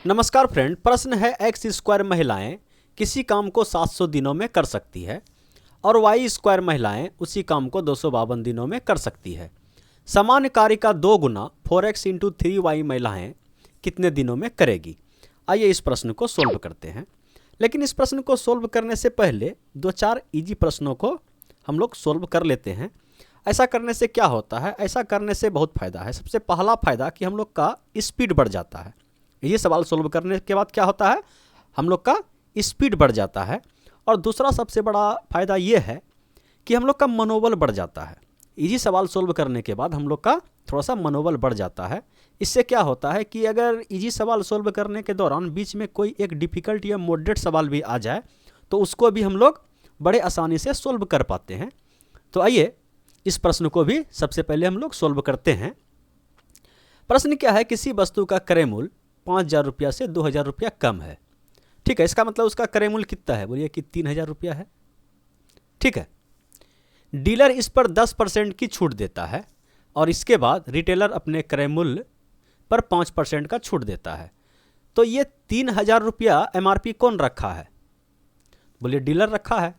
नमस्कार फ्रेंड, प्रश्न है एक्स स्क्वायर महिलाएं किसी काम को 700 दिनों में कर सकती है और वाई स्क्वायर महिलाएं उसी काम को 252 दिनों में कर सकती है। समान कार्य का 2 गुना 4x इंटू 3y महिलाएं कितने दिनों में करेगी। आइए इस प्रश्न को सोल्व करते हैं। लेकिन इस प्रश्न को सोल्व करने से पहले 2-4 इजी प्रश्नों को हम लोग सोल्व कर लेते हैं। ऐसा करने से क्या होता है, ऐसा करने से बहुत फ़ायदा है। सबसे पहला फ़ायदा कि हम लोग का स्पीड बढ़ जाता है। ये सवाल सोल्व करने के बाद क्या होता है, हम लोग का स्पीड बढ़ जाता है। और दूसरा सबसे बड़ा फ़ायदा ये है कि हम लोग का मनोबल बढ़ जाता है। इजी सवाल सोल्व करने के बाद हम लोग का थोड़ा सा मनोबल बढ़ जाता है। इससे क्या होता है कि अगर इजी सवाल सोल्व करने के दौरान बीच में कोई एक डिफ़िकल्ट या मॉडरेट सवाल भी आ जाए तो उसको भी हम लोग बड़े आसानी से सोल्व कर पाते हैं। तो आइए इस प्रश्न को भी सबसे पहले हम लोग सोल्व करते हैं। प्रश्न क्या है, किसी वस्तु का क्रय मूल्य 5,000 रुपया से 2,000 रुपया कम है। ठीक है, इसका मतलब उसका क्रय मूल्य कितना है, बोलिए कि 3,000 रुपया है। ठीक है, डीलर इस पर 10% की छूट देता है और इसके बाद रिटेलर अपने क्रय मूल्य पर 5% का छूट देता है। तो ये 3,000 रुपया MRP कौन रखा है, बोलिए डीलर रखा है।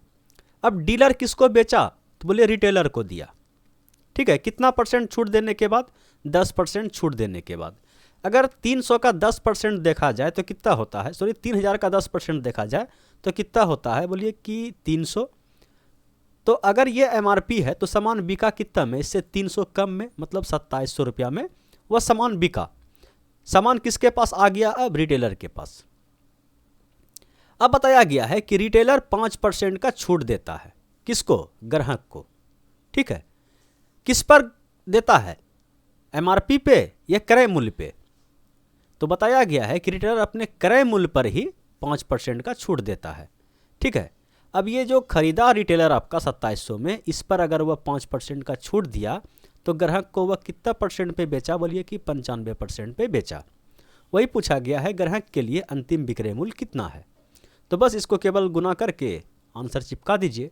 अब डीलर किसको बेचा, तो बोलिए रिटेलर को दिया। ठीक है, कितना परसेंट छूट देने के बाद, 10% छूट देने के बाद। अगर 300 का 10% देखा जाए तो कितना होता है, सॉरी 3,000 का 10% देखा जाए तो कितना होता है, बोलिए कि 300। तो अगर ये MRP है तो सामान बिका कितना में, इससे 300 कम में, मतलब 2700 रुपया में वह सामान बिका। सामान किसके पास आ गया, अब रिटेलर के पास। अब बताया गया है कि रिटेलर 5% का छूट देता है, किसको, ग्राहक को। ठीक है, किस पर देता है, MRP पे या क्रय मूल्य पे। तो बताया गया है कि रिटेलर अपने क्रय मूल्य पर ही 5% का छूट देता है। ठीक है, अब ये जो खरीदा रिटेलर आपका 2700 में, इस पर अगर वह 5% का छूट दिया तो ग्राहक को वह कितना परसेंट पे बेचा, बोलिए कि 95% पे बेचा। वही पूछा गया है, ग्राहक के लिए अंतिम विक्रय मूल्य कितना है। तो बस इसको केवल गुना करके आंसर चिपका दीजिए।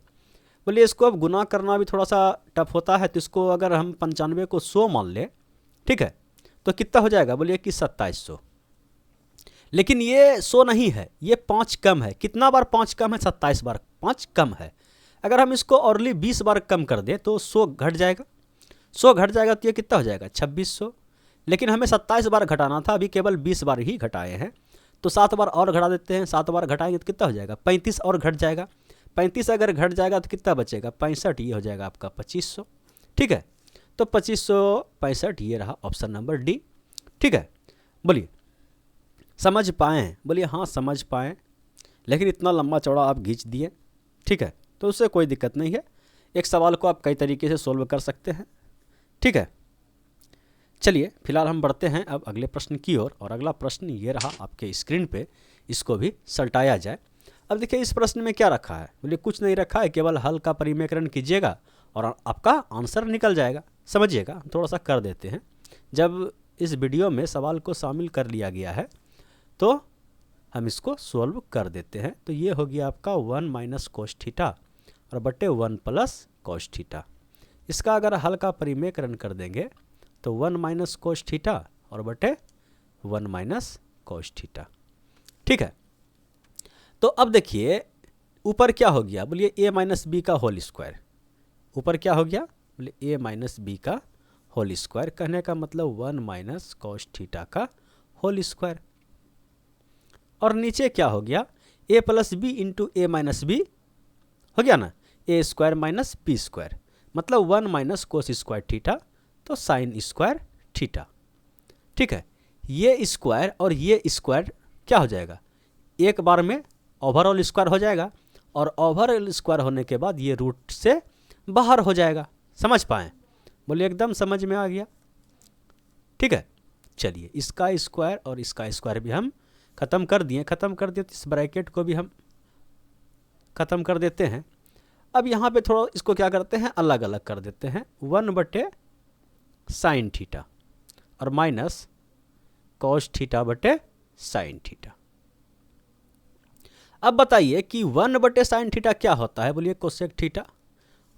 बोलिए इसको अब गुना करना भी थोड़ा सा टफ होता है, तो इसको अगर हम 95 को 100 मान लें, ठीक है, तो कितना हो जाएगा, बोलिए कि 2700। लेकिन ये 100 नहीं है, ये 5 कम है। कितना बार 5 कम है, 27 बार 5 कम है। अगर हम इसको औरली 20 बार कम कर दें तो 100 घट जाएगा। 100 घट जाएगा तो ये कितना हो जाएगा, 2600। लेकिन हमें 27 बार घटाना था, अभी केवल 20 बार ही घटाए हैं। तो 7 बार और घटा देते हैं, 7 बार घटाएंगे तो कितना हो जाएगा, 35 और घट जाएगा। 35 अगर घट जाएगा तो कितना बचेगा, 65। ये हो जाएगा आपका 2500। ठीक है, तो 2565 ये रहा ऑप्शन नंबर डी। ठीक है, बोलिए समझ पाएँ, बोलिए हाँ समझ पाएँ। लेकिन इतना लंबा चौड़ा आप खींच दिए, ठीक है, तो उससे कोई दिक्कत नहीं है। एक सवाल को आप कई तरीके से सोल्व कर सकते हैं। ठीक है, चलिए फिलहाल हम बढ़ते हैं अब अगले प्रश्न की ओर। और अगला प्रश्न ये रहा आपके स्क्रीन पे, इसको भी सल्टाया जाए। अब देखिए इस प्रश्न में क्या रखा है, बोलिए कुछ नहीं रखा है, केवल हल का परिमेकरण कीजिएगा और आपका आंसर निकल जाएगा। समझिएगा, थोड़ा सा कर देते हैं। जब इस वीडियो में सवाल को शामिल कर लिया गया है तो हम इसको सोल्व कर देते हैं। तो ये हो गया आपका 1 माइनस कोस थीटा और बटे 1 प्लस कोस थीटा। इसका अगर हल का परिमेकरण कर देंगे तो 1 माइनस कोस थीटा और बटे 1 माइनस कोस थीटा। ठीक है, तो अब देखिए ऊपर क्या हो गया, बोलिए a माइनस बी का होल स्क्वायर। ऊपर क्या हो गया, बोलिए a माइनस बी का होल स्क्वायर। कहने का मतलब 1 माइनस कोस थीटा का होल स्क्वायर। और नीचे क्या हो गया, a plus b into a minus b हो गया ना, a square minus b square, मतलब 1 माइनस कोस स्क्वायर थीटा, तो साइन स्क्वायर थीटा। ठीक है, ये स्क्वायर और ये स्क्वायर क्या हो जाएगा, एक बार में ओवरऑल स्क्वायर हो जाएगा। और ओवरऑल स्क्वायर होने के बाद ये रूट से बाहर हो जाएगा। समझ पाएँ, बोलिए एकदम समझ में आ गया। ठीक है, चलिए इसका स्क्वायर और इसका स्क्वायर भी हम ख़त्म कर दिए। तो इस ब्रैकेट को भी हम ख़त्म कर देते हैं। अब यहाँ पे थोड़ा इसको क्या करते हैं, अलग अलग कर देते हैं। 1 बटे साइन थीटा और माइनस कॉस थीटा बटे साइन थीटा। अब बताइए कि 1 बटे साइन थीटा क्या होता है, बोलिए कोसेक थीटा,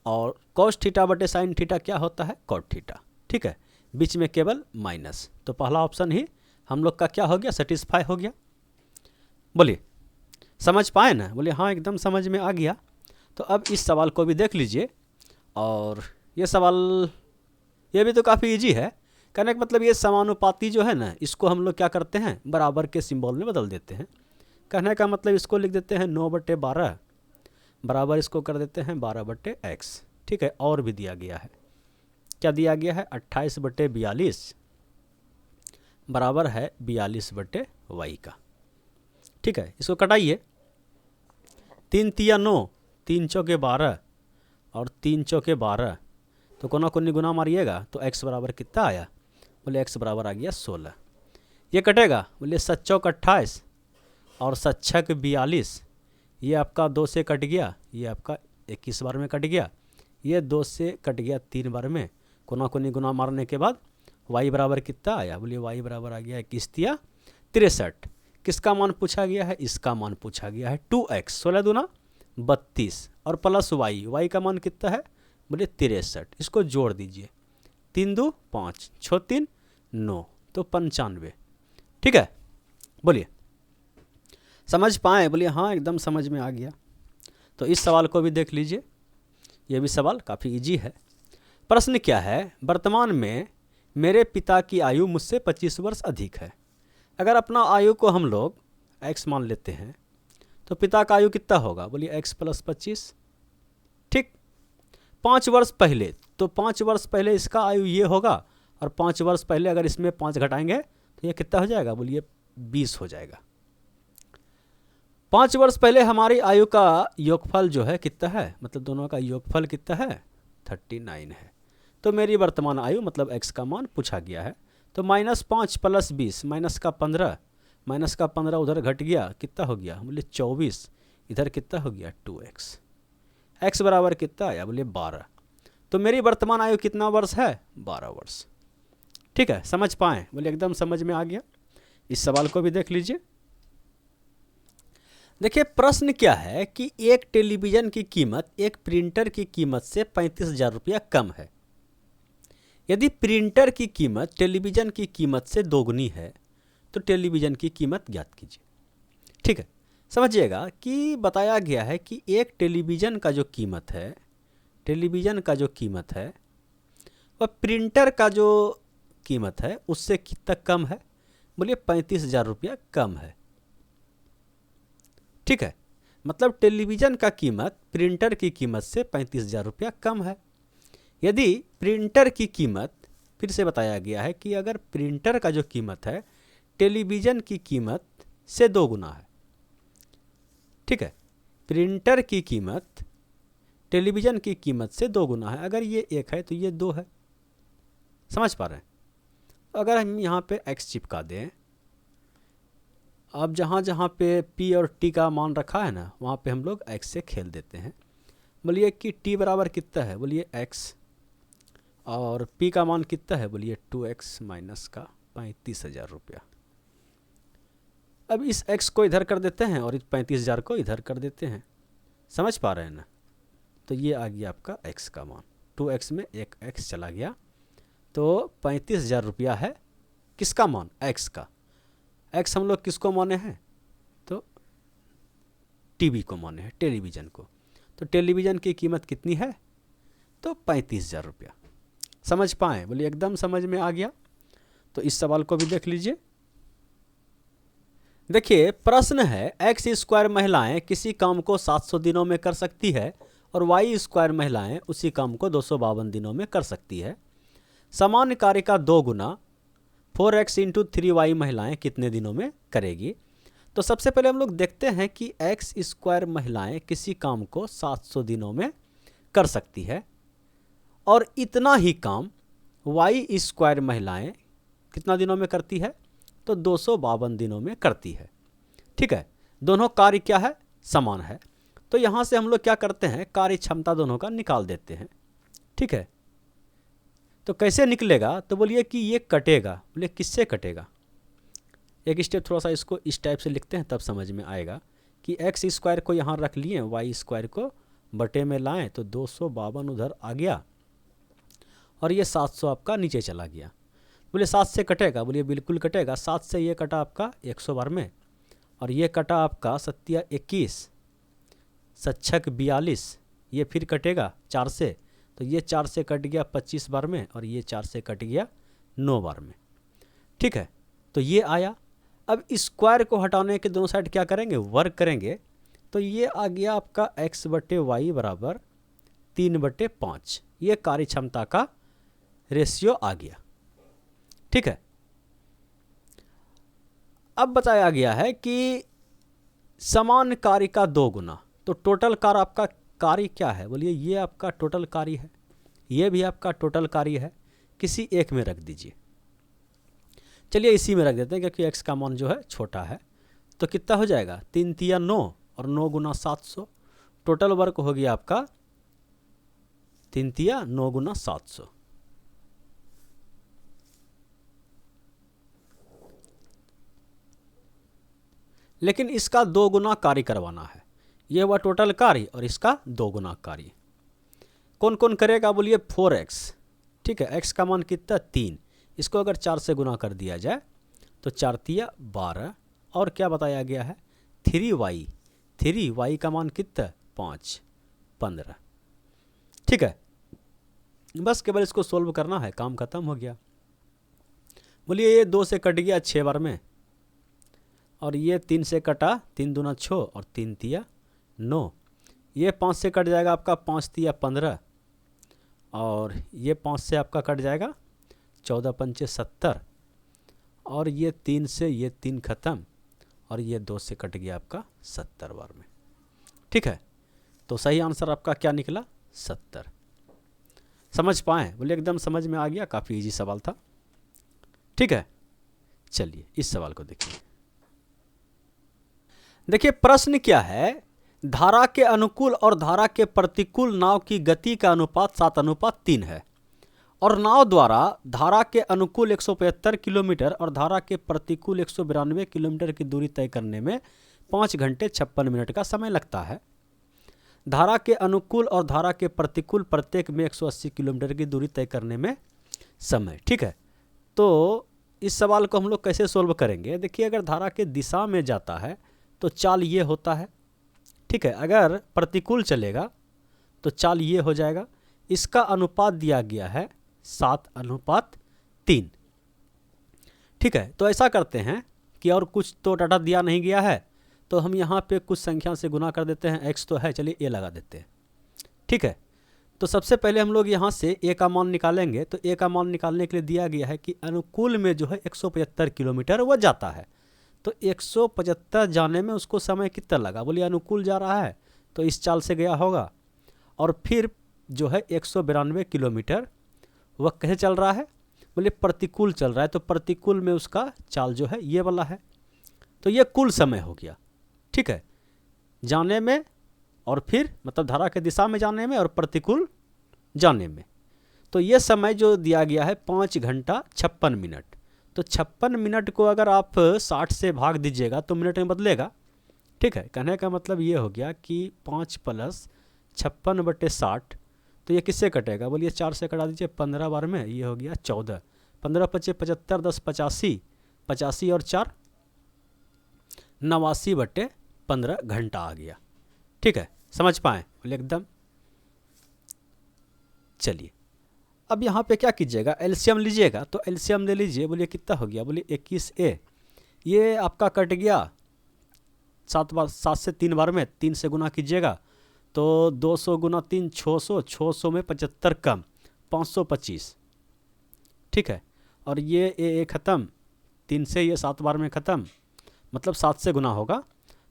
और कॉस थीटा बटे साइन थीटा क्या होता है, कॉट थीटा। ठीक है, बीच में केवल माइनस। तो पहला ऑप्शन ही हम लोग का क्या हो गया, सेटिस्फाई हो गया। बोलिए समझ पाए ना? बोलिए हाँ एकदम समझ में आ गया। तो अब इस सवाल को भी देख लीजिए। और ये सवाल ये भी तो काफ़ी इजी है। कहने का मतलब ये समानुपाती जो है ना, इसको हम लोग क्या करते हैं, बराबर के सिंबल में बदल देते हैं। कहने का मतलब इसको लिख देते हैं 9/12 बराबर इसको कर देते हैं 12/x। ठीक है, और भी दिया गया है, क्या दिया गया है, 28/42 बराबर है 42/y का। ठीक है, इसको कटाइए। 3 तिया 9, 3 चौके 12 और 3 चौके 12, तो कोना कोनी गुना मारिएगा तो x बराबर कितना आया, बोले x बराबर आ गया 16। ये कटेगा, बोले 7 चौक 28 और 7 छक 42, ये आपका 2 से कट गया, ये आपका 21 बार में कट गया, ये 2 से कट गया 3 बार में, कोना कोनी गुना मारने के बाद y बराबर कितना आया, बोलिए y बराबर आ गया 21 तिया 63। किसका मान पूछा गया है, इसका मान पूछा गया है 2x, 16 दूना 32 और प्लस y का मान कितना है, बोले 63। इसको जोड़ दीजिए, 3 2 5 6 3 9 तो 95। ठीक है, बोलिए समझ पाए, बोलिए हाँ एकदम समझ में आ गया। तो इस सवाल को भी देख लीजिए, ये भी सवाल काफ़ी इजी है। प्रश्न क्या है, वर्तमान में मेरे पिता की आयु मुझसे 25 वर्ष अधिक है। अगर अपना आयु को हम लोग x मान लेते हैं तो पिता का आयु कितना होगा, बोलिए x + 25। ठीक, 5 वर्ष पहले, तो 5 वर्ष पहले इसका आयु ये होगा और 5 वर्ष पहले अगर इसमें 5 घटाएंगे तो ये कितना हो जाएगा, बोलिए 20 हो जाएगा। 5 वर्ष पहले हमारी आयु का योगफल जो है कितना है, मतलब दोनों का योगफल कितना है, 39 है। तो मेरी वर्तमान आयु मतलब x का मान पूछा गया है। तो -5 + 20 माइनस का 15 उधर घट गया, कितना हो गया, बोलिए 24, इधर कितना हो गया 2x। x बराबर कितना आया, बोलिए 12। तो मेरी वर्तमान आयु कितना वर्ष है, 12 वर्ष। ठीक है, समझ पाए, बोलिए एकदम समझ में आ गया। इस सवाल को भी देख लीजिए। देखिए प्रश्न क्या है कि एक टेलीविज़न की कीमत एक प्रिंटर की कीमत से 35,000 रुपया कम है। यदि प्रिंटर की कीमत टेलीविज़न की कीमत से दोगुनी है तो टेलीविज़न की कीमत ज्ञात कीजिए। ठीक है, समझिएगा कि बताया गया है कि एक टेलीविज़न का जो कीमत है, टेलीविज़न का जो कीमत है वह प्रिंटर का जो कीमत है उससे कितना कम है, बोलिए 35,000 रुपया कम है। ठीक है, मतलब टेलीविज़न का कीमत प्रिंटर की कीमत से 35,000 रुपया कम है। यदि प्रिंटर की कीमत, फिर से बताया गया है कि अगर प्रिंटर का जो कीमत है टेलीविज़न की कीमत से 2 गुना है। ठीक है, प्रिंटर की कीमत टेलीविज़न की कीमत से 2 गुना है। अगर ये 1 है तो ये 2 है। समझ पा रहे हैं? अगर हम यहाँ पे x चिपका दें, अब जहाँ जहाँ पे p और t का मान रखा है ना, वहाँ पे हम लोग x से खेल देते हैं। बोलिए कि t बराबर कितना है, बोलिए x, और p का मान कितना है, बोलिए 2x माइनस का 35,000 रुपया। अब इस x को इधर कर देते हैं और इस 35,000 को इधर कर देते हैं। समझ पा रहे हैं ना? तो ये आ गया आपका x का मान, 2x में एक x चला गया, तो 35,000 रुपया है किसका मान, x का। x हम लोग किसको माने हैं, तो टीवी को माने हैं, टेलीविज़न को। तो टेलीविज़न की कीमत कितनी है, तो 35,000 रुपया। समझ पाएँ, बोलिए एकदम समझ में आ गया। तो इस सवाल को भी देख लीजिए। देखिए प्रश्न है, x² महिलाएं किसी काम को 700 दिनों में कर सकती है और y² महिलाएं उसी काम को 252 दिनों में कर सकती है। समान कार्य का 2 गुना 4x × 3y महिलाएं कितने दिनों में करेगी। तो सबसे पहले हम लोग देखते हैं कि x² महिलाएं किसी काम को 700 दिनों में कर सकती है और इतना ही काम y² महिलाएं कितना दिनों में करती है, तो 252 दिनों में करती है। ठीक है, दोनों कार्य क्या है, समान है। तो यहाँ से हम लोग क्या करते हैं, कार्य क्षमता दोनों का निकाल देते हैं। ठीक है, तो कैसे निकलेगा, तो बोलिए कि ये कटेगा। बोलिए किससे कटेगा, एक स्टेप थोड़ा सा इसको इस टाइप से लिखते हैं तब समझ में आएगा कि x² को यहाँ रख लिए, y² को बटे में लाएं तो 252 उधर आ गया और ये 700 आपका नीचे चला गया। बोले 7 से कटेगा, बोलिए बिल्कुल कटेगा। 7 से ये कटा आपका 100 बार में और ये कटा आपका 7×21, 7×6 = 42, ये फिर कटेगा 4 से, तो ये 4 से कट गया 25 बार में और ये 4 से कट गया 9 बार में। ठीक है, तो ये आया। अब स्क्वायर को हटाने के दोनों साइड क्या करेंगे, वर्ग करेंगे, तो ये आ गया आपका x/y बराबर 3/5। ये कार्य क्षमता का रेशियो आ गया। ठीक है, अब बताया गया है कि समान कार्य का 2 गुना, तो टोटल कार्य आपका कार्य क्या है, बोलिए ये आपका टोटल कार्य है, ये भी आपका टोटल कार्य है, किसी एक में रख दीजिए। चलिए इसी में रख देते हैं क्योंकि x का मान जो है छोटा है। तो कितना हो जाएगा, 3×3 = 9 और 9 × 700, टोटल वर्क हो गया आपका 3×3 = 9 × 700। लेकिन इसका 2 गुना कार्य करवाना है, ये हुआ टोटल कार्य और इसका 2 गुना कार्य। कौन कौन करेगा, बोलिए 4x। ठीक है, x का मान कितना 3, इसको अगर 4 से गुना कर दिया जाए तो 4×3 = 12, और क्या बताया गया है 3y, 3y का मान कितना 5, 15। ठीक है, बस केवल इसको सोल्व करना है, काम खत्म हो गया। बोलिए ये 2 से कट गया 6 बार में, और ये 3 से कटा, 3 दूना 6 और 3×3 = 9। ये 5 से कट जाएगा आपका 5×3 = 15, और ये 5 से आपका कट जाएगा 14×5 = 70, और ये 3 से ये 3 खत्म, और ये 2 से कट गया आपका 70 बार में। ठीक है, तो सही आंसर आपका क्या निकला 70। समझ पाए, बोले एकदम समझ में आ गया, काफ़ी इजी सवाल था। ठीक है, चलिए इस सवाल को देखिए। देखिए प्रश्न क्या है, धारा के अनुकूल और धारा के प्रतिकूल नाव की गति का अनुपात 7:3 है, और नाव द्वारा धारा के अनुकूल 175 किलोमीटर और धारा के प्रतिकूल 192 किलोमीटर की दूरी तय करने में 5 घंटे 56 मिनट का समय लगता है। धारा के अनुकूल और धारा के प्रतिकूल प्रत्येक में 180 किलोमीटर की दूरी तय करने में समय। ठीक है, तो इस सवाल को हम लोग कैसे सोल्व करेंगे, देखिए अगर धारा के दिशा में जाता है तो चाल ये होता है। ठीक है, अगर प्रतिकूल चलेगा तो चाल ये हो जाएगा। इसका अनुपात दिया गया है 7:3। ठीक है, तो ऐसा करते हैं कि और कुछ तो डाटा दिया नहीं गया है, तो हम यहाँ पे कुछ संख्या से गुना कर देते हैं। x तो है, चलिए a लगा देते हैं। ठीक है, तो सबसे पहले हम लोग यहाँ से a का मान निकालेंगे। तो a का मान निकालने के लिए दिया गया है कि अनुकूल में जो है 175 किलोमीटर वह जाता है, तो 175 जाने में उसको समय कितना लगा, बोलिए अनुकूल जा रहा है तो इस चाल से गया होगा, और फिर जो है 192 किलोमीटर वह कैसे चल रहा है, बोलिए प्रतिकूल चल रहा है, तो प्रतिकूल में उसका चाल जो है ये वाला है, तो ये कुल समय हो गया। ठीक है, जाने में और फिर मतलब धारा के दिशा में जाने में और प्रतिकूल जाने में, तो ये समय जो दिया गया है 5 घंटा 56 मिनट। तो 56 मिनट को अगर आप 60 से भाग दीजिएगा तो मिनट में बदलेगा। ठीक है, कहने का मतलब ये हो गया कि 5 + 56/60, तो ये किससे कटेगा, बोलिए 4 से कटा दीजिए 15 बार में, ये हो गया 14, 15×5 = 75, 10 = 85, 85 और 4 89/15 घंटा आ गया। ठीक है, समझ पाएँ, बोलिए एकदम। चलिए अब यहाँ पे क्या कीजिएगा, एलसीएम लीजिएगा, तो एलसीएम ले लीजिए, बोलिए कितना हो गया, बोलिए 21a, ये आपका कट गया 7 से 3 बार में, 3 से गुना कीजिएगा तो 200 × 3 600, 600 में 75 कम 525। ठीक है, और ये ए ख़त्म, 3 से ये 7 बार में ख़त्म, मतलब 7 से गुना होगा।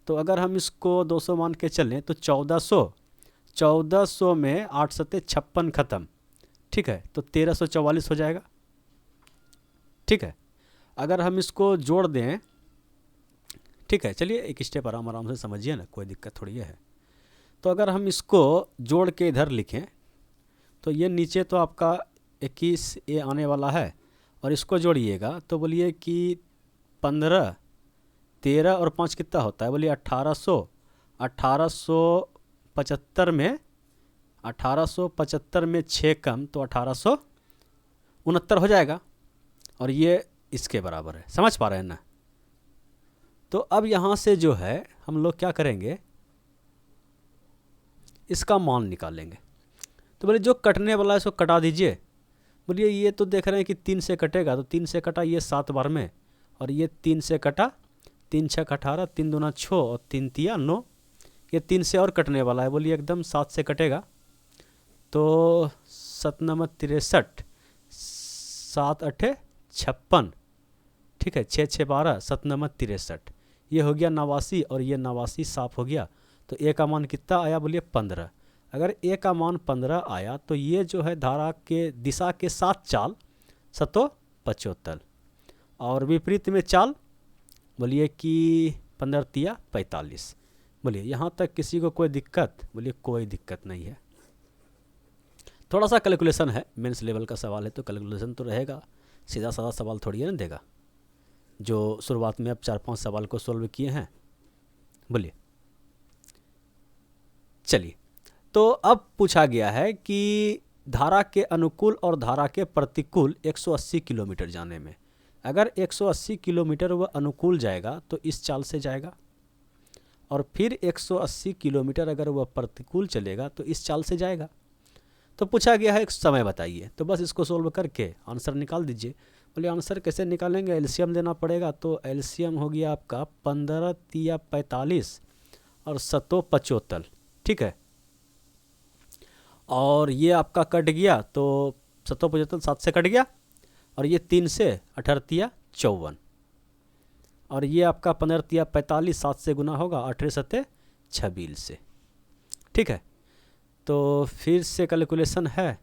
तो अगर हम इसको 200 मान के चलें तो 1400 में 8 सत्ते 56 ख़त्म। ठीक है, तो 1344 हो जाएगा। ठीक है, अगर हम इसको जोड़ दें, ठीक है, चलिए एक स्टेप आराम से समझिए ना, कोई दिक्कत थोड़ी है। तो अगर हम इसको जोड़ के इधर लिखें तो ये नीचे तो आपका 21a आने वाला है, और इसको जोड़िएगा तो बोलिए कि 15, 13 और 5 कितना होता है, बोलिए 1800, 1875 में 1875 में 6 कम तो 1869 हो जाएगा, और ये इसके बराबर है। समझ पा रहे हैं ना, तो अब यहाँ से जो है हम लोग क्या करेंगे, इसका मान निकालेंगे। तो बोले जो कटने वाला है इसको कटा दीजिए। बोलिए ये तो देख रहे हैं कि 3 से कटेगा, तो 3 से कटा ये 7 बार में, और ये 3 से कटा, 3 छः 18, 3 दूना 6 और 3 तिया 9। ये 3 से और कटने वाला है, बोलिए एकदम 7 से कटेगा तो 7 नमत 63, 7 अठे 56, ठीक है, 6 6 12, 7 नमत 63, ये हो गया 89 और ये 89 साफ हो गया। तो ए का मान कितना आया, बोलिए 15। अगर ए का मान 15 आया तो ये जो है धारा के दिशा के साथ चाल 775, और विपरीत में चाल बोलिए कि 15 तिया 45। बोलिए यहाँ तक किसी को कोई दिक्कत, बोलिए कोई दिक्कत नहीं है। थोड़ा सा कैलकुलेशन है, मेंस लेवल का सवाल है तो कैलकुलेशन तो रहेगा, सीधा साधा सवाल थोड़ी है ना देगा, जो शुरुआत में अब 4-5 सवाल को सोल्व किए हैं। बोलिए चलिए, तो अब पूछा गया है कि धारा के अनुकूल और धारा के प्रतिकूल 180 किलोमीटर जाने में, अगर 180 किलोमीटर वह अनुकूल जाएगा तो इस चाल से जाएगा, और फिर 180 किलोमीटर अगर वह प्रतिकूल चलेगा तो इस चाल से जाएगा। तो पूछा गया है एक समय बताइए, तो बस इसको सोल्व करके आंसर निकाल दीजिए। बोले आंसर कैसे निकालेंगे, एलसीएम देना पड़ेगा। तो एलसीएम हो गया आपका 15 तिया 45 और 775, ठीक है, और ये आपका कट गया तो 775 7 से कट गया, और ये 3 से 18 तिया 54, और ये आपका 15 तिया 45 7 से गुना होगा, 18 सत्ते 26 से, ठीक है। तो फिर से कैलकुलेशन है,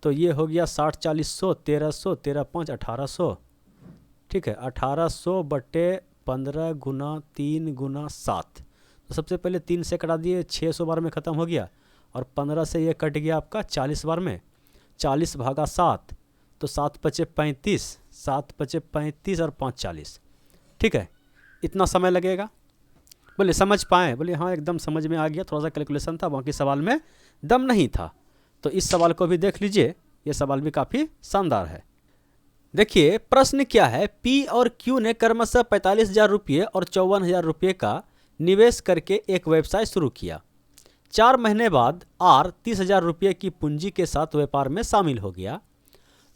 तो ये हो गया 60 40 100 1300 13 5 1800, ठीक है, 1800 बटे 15 गुना 3 गुना 7। तो सबसे पहले 3 से कटा दिए, 600 बार में ख़त्म हो गया, और 15 से ये कट गया आपका 40 बार में, 40 भागा 7 तो 7 पचे 35, 7 पचे 35 और 5 40, ठीक है, इतना समय लगेगा। बोले समझ पाए, बोले हाँ एकदम समझ में आ गया, थोड़ा सा कैलकुलेशन था, बाकी सवाल में दम नहीं था। तो इस सवाल को भी देख लीजिए, ये सवाल भी काफ़ी शानदार है। देखिए प्रश्न क्या है, पी और क्यू ने क्रमशः 45,000 रुपये और 54,000 रुपये का निवेश करके एक व्यवसाय शुरू किया। 4 महीने बाद आर 30,000 रुपये की पूंजी के साथ व्यापार में शामिल हो गया।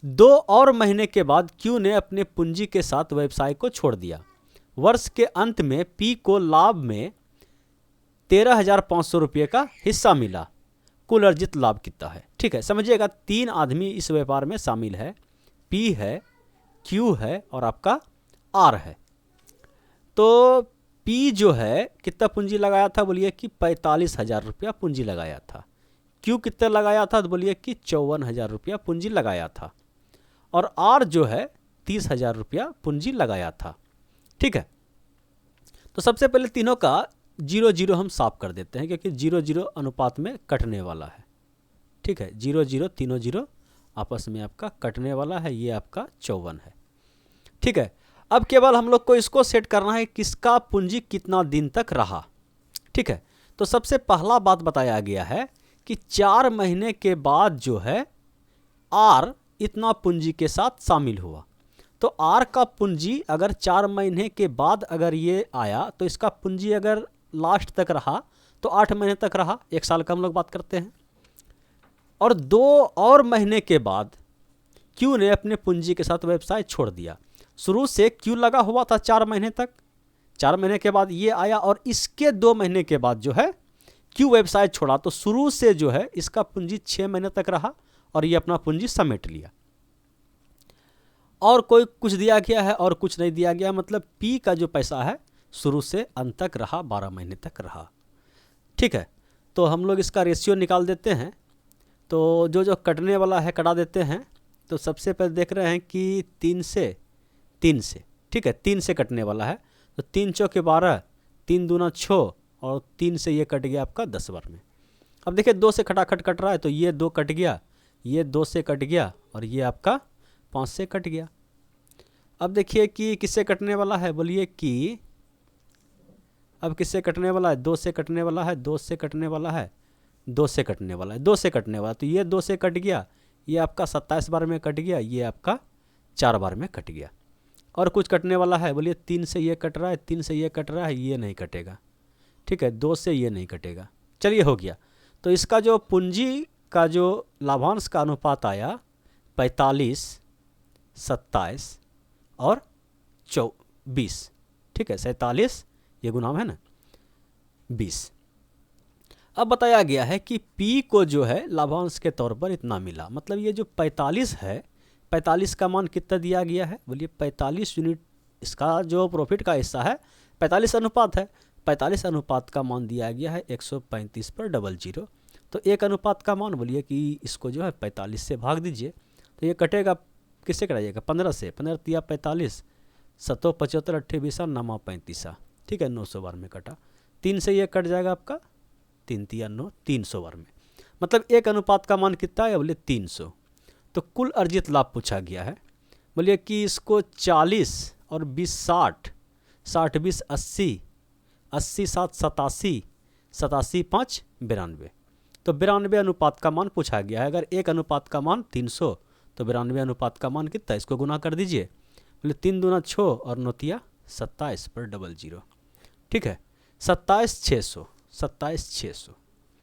2 और महीने के बाद क्यू ने अपने पूंजी के साथ व्यवसाय को छोड़ दिया। वर्ष के अंत में पी को लाभ में 13,500 रुपये का हिस्सा मिला। कुल अर्जित लाभ कितना है, ठीक है, समझिएगा 3 आदमी इस व्यापार में शामिल है, पी है, क्यू है और आपका आर है। तो पी जो है कितना पूंजी लगाया था, बोलिए कि 45,000 रुपया पूंजी लगाया था। क्यू कितना लगाया था, तो बोलिए कि 54,000 रुपया पूंजी लगाया था, और आर जो है 30,000 रुपया पूंजी लगाया था, ठीक है। तो सबसे पहले तीनों का 0-0 हम साफ कर देते हैं, क्योंकि 0-0 अनुपात में कटने वाला है, ठीक है, 0-0 तीनों 0 आपस में आपका कटने वाला है, ये आपका 54 है, ठीक है। अब केवल हम लोग को इसको सेट करना है किसका पूंजी कितना दिन तक रहा, ठीक है। तो सबसे पहला बात बताया गया है कि 4 महीने के बाद जो है आर इतना पूंजी के साथ शामिल हुआ। तो आर का पूंजी अगर 4 महीने के बाद अगर ये आया तो इसका पूंजी अगर लास्ट तक रहा तो 8 महीने तक रहा, 1 साल का हम लोग बात करते हैं। और 2 और महीने के बाद क्यू ने अपने पूंजी के साथ व्यवसाय छोड़ दिया। शुरू से क्यू लगा हुआ था 4 महीने तक, 4 महीने के बाद ये आया और इसके 2 महीने के बाद जो है क्यू व्यवसाय छोड़ा। तो शुरू से जो है इसका पूंजी 6 महीने तक रहा और ये अपना पूंजी समेट लिया। और कोई कुछ दिया गया है और कुछ नहीं दिया गया, मतलब पी का जो पैसा है शुरू से अंत तक रहा, 12 महीने तक रहा, ठीक है। तो हम लोग इसका रेशियो निकाल देते हैं। तो जो जो कटने वाला है कटा देते हैं। तो सबसे पहले देख रहे हैं कि 3 से, ठीक है, 3 से कटने वाला है। तो 3 चौके 12, 3 दूना 6 और 3 से ये कट गया आपका 10 बार में। अब देखिए 2 से खटाखट कट रहा है, तो ये 2 कट गया, ये 2 से कट गया और ये आपका 5 से कट गया। अब देखिए कि किससे कटने वाला है, बोलिए कि अब किससे कटने वाला है, 2 से कटने वाला है, 2 से कटने वाला है, 2 से कटने वाला है, 2 से कटने वाला। तो ये 2 से कट गया, ये आपका 27 बार में कट गया, ये आपका 4 बार में कट गया। और कुछ कटने वाला है? बोलिए 3 से ये कट रहा है, 3 से ये कट रहा है, ये नहीं कटेगा। ठीक है, 2 से ये नहीं कटेगा। चलिए हो गया। तो इसका जो पूंजी का जो लाभांश का अनुपात आया 45, 27 और 20। ठीक है, 47 ये गुना है ना 20। अब बताया गया है कि P को जो है लाभांश के तौर पर इतना मिला। मतलब ये जो 45 है, 45 का मान कितना दिया गया है? बोलिए 45 यूनिट इसका जो प्रॉफिट का हिस्सा है 45 अनुपात है। 45 अनुपात का मान दिया गया है 135 पर 00। तो 1 अनुपात का मान बोलिए कि इसको जो है 45 से भाग दीजिए। तो ये कटेगा, किससे कटाइएगा? 15 से। 15 तिया 45, 7 75 28 9 35। ठीक है, 900 बार में कटा। 3 से ये कट जाएगा आपका, 3 तिया 9, 300 बार में। मतलब 1 अनुपात का मान कितना है? बोले 300। तो कुल अर्जित लाभ पूछा गया है। बोलिए कि इसको 40 और 20 60, 60 20 80, 80 7 87, 87 5 92। तो 92 अनुपात का मान पूछा गया है। अगर 1 अनुपात का मान 300 तो 92 अनुपात का मान कितना? इसको गुना कर दीजिए। बोले 3 दूना 6 और 9 तिया 27 पर 00। ठीक है, 27 600, 27 600।